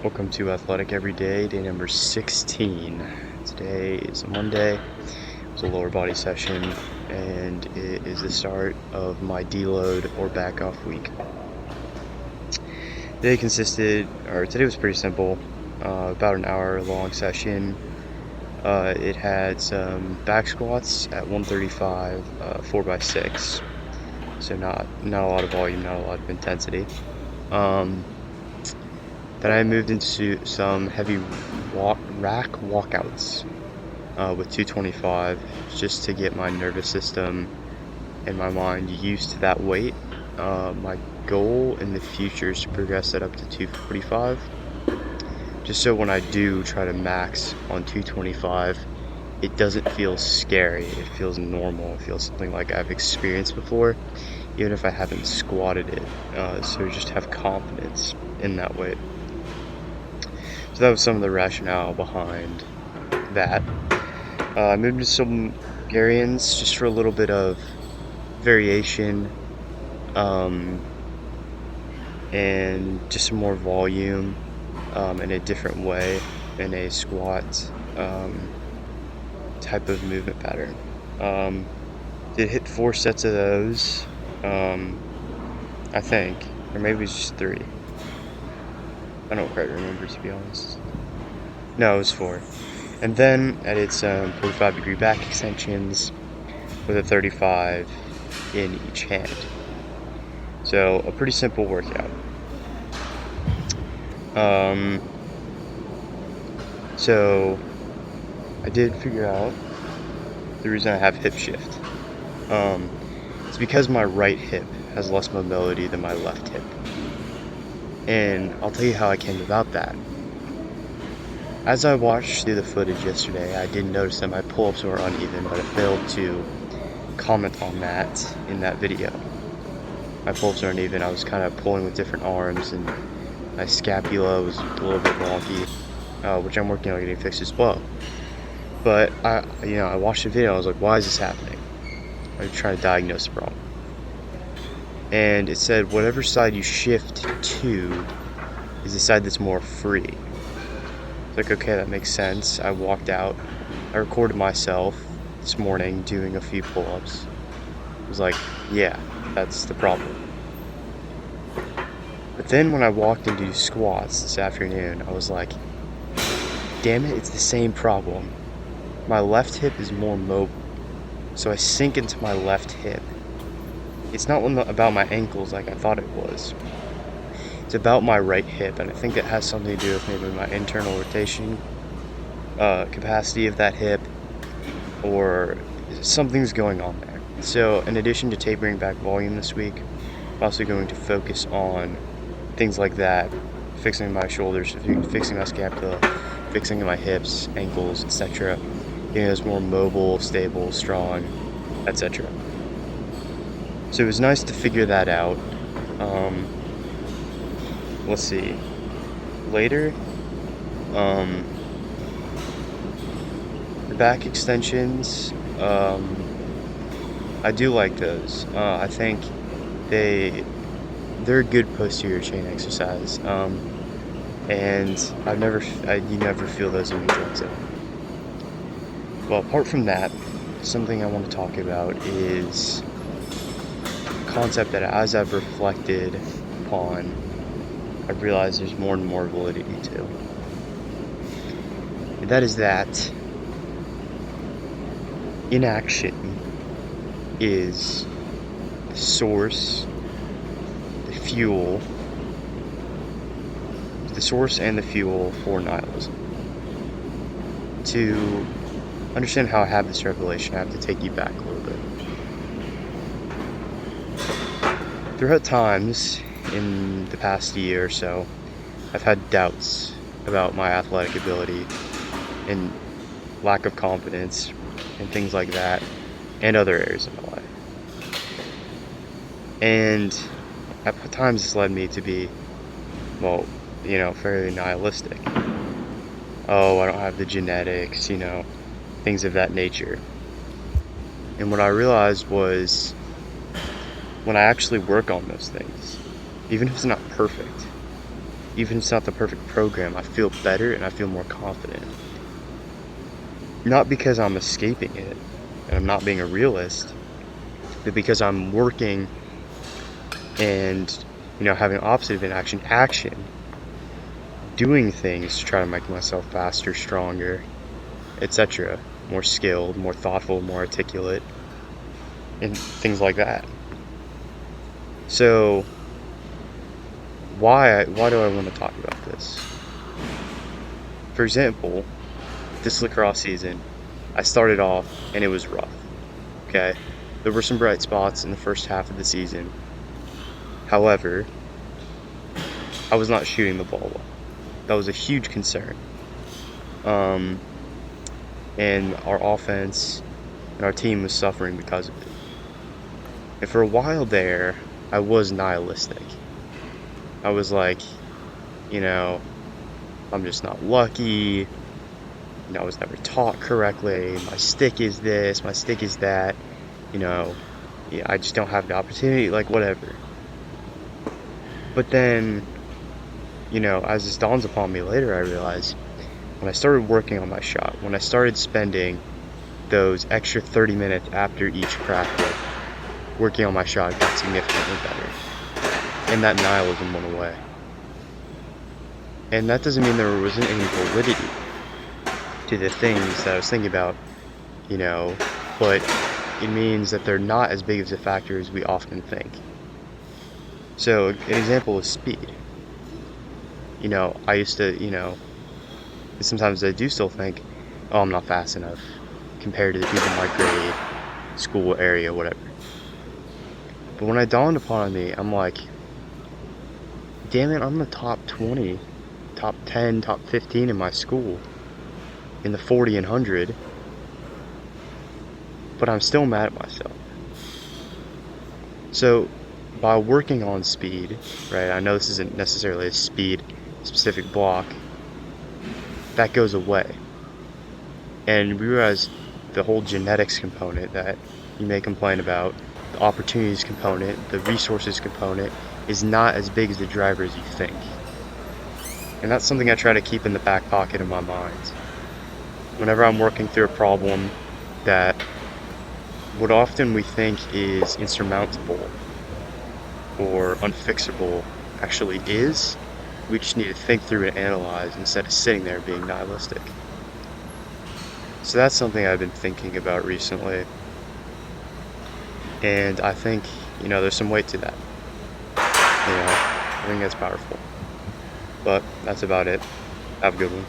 Welcome to Athletic Every Day, day number 16. Today is Monday. It's a lower body session, and it is the start of my deload or back off week. Today was pretty simple. About an hour long session. It had some back squats at 135, 4x6. So not a lot of volume, not a lot of intensity. Then I moved into some heavy rack walkouts with 225, just to get my nervous system and my mind used to that weight. My goal in the future is to progress that up to 245, just so when I do try to max on 225, it doesn't feel scary. It feels normal. It feels something like I've experienced before, even if I haven't squatted it. So just have confidence in that weight. So that was some of the rationale behind that. I moved to some Hungarians just for a little bit of variation, and just some more volume, in a different way, in a squat type of movement pattern. Did hit 4 sets of those, I think, or maybe it was just 3. I don't quite remember, to be honest. No, it was 4. And then I did some 45-degree back extensions with a 35 in each hand. So a pretty simple workout. So I did figure out the reason I have hip shift. It's because my right hip has less mobility than my left hip. And I'll tell you how I came about that. As I watched through the footage yesterday, I did notice that my pull-ups were uneven, but I failed to comment on that in that video. My pull-ups are uneven. I was kind of pulling with different arms, and my scapula was a little bit wonky, which I'm working on getting fixed as well. But I watched the video. I was like, why is this happening? I was trying to diagnose the problem. And it said whatever side you shift to is the side that's more free. It's like, okay, that makes sense. I walked out. I recorded myself this morning doing a few pull-ups. I was like, yeah, that's the problem. But then when I walked into squats this afternoon, I was like, damn it, it's the same problem. My left hip is more mobile, so I sink into my left hip. It's not about my ankles like I thought it was. It's about my right hip, and I think it has something to do with maybe my internal rotation capacity of that hip, or something's going on there. So in addition to tapering back volume this week, I'm also going to focus on things like that, fixing my shoulders, fixing my scapula, fixing my hips, ankles, etc. Getting those more mobile, stable, strong, etc. So it was nice to figure that out. Let's see. Later, the back extensions, I do like those. I think they're a good posterior chain exercise, and you never feel those in the joint zone. Well, apart from that, something I want to talk about is a concept that, as I've reflected upon, I've realized there's more and more validity to. And that is that inaction is the source, the source and the fuel for nihilism. To understand how I have this revelation, I have to take you back a little bit. Throughout times in the past year or so, I've had doubts about my athletic ability and lack of confidence and things like that, and other areas of my life. And at times this led me to be, fairly nihilistic. Oh, I don't have the genetics, things of that nature. And what I realized was, when I actually work on those things, even if it's not perfect, even if it's not the perfect program, I feel better and I feel more confident. Not because I'm escaping it and I'm not being a realist, but because I'm working and, having opposite of inaction, action, doing things to try to make myself faster, stronger, etc., more skilled, more thoughtful, more articulate, and things like that. So why do I want to talk about this? For example, this lacrosse season, I started off and it was rough. Okay, there were some bright spots in the first half of the season. However, I was not shooting the ball well. That was a huge concern. And our offense and our team was suffering because of it. And for a while there, I was nihilistic. I was like, I'm just not lucky. I was never taught correctly. My stick is this, my stick is that. I just don't have the opportunity, like whatever. But then, as this dawns upon me later, I realized when I started working on my shot, when I started spending those extra 30 minutes after each practice working on my shot, got significantly better. And that nihilism went away. And that doesn't mean there wasn't any validity to the things that I was thinking about, but it means that they're not as big of a factor as we often think. So, an example is speed. I used to, sometimes I do still think, oh, I'm not fast enough compared to the people in my grade, school area, whatever. But when it dawned upon me, I'm like, damn it, I'm the top 20, top 10, top 15 in my school, in the 40 and 100, but I'm still mad at myself. So, by working on speed, right, I know this isn't necessarily a speed specific block, that goes away. And we realize the whole genetics component that you may complain about, the opportunities component, the resources component, is not as big as the driver as you think. And that's something I try to keep in the back pocket of my mind. Whenever I'm working through a problem that what often we think is insurmountable or unfixable actually is, we just need to think through and analyze instead of sitting there being nihilistic. So that's something I've been thinking about recently. And I think, there's some weight to that. I think that's powerful. But that's about it. Have a good one.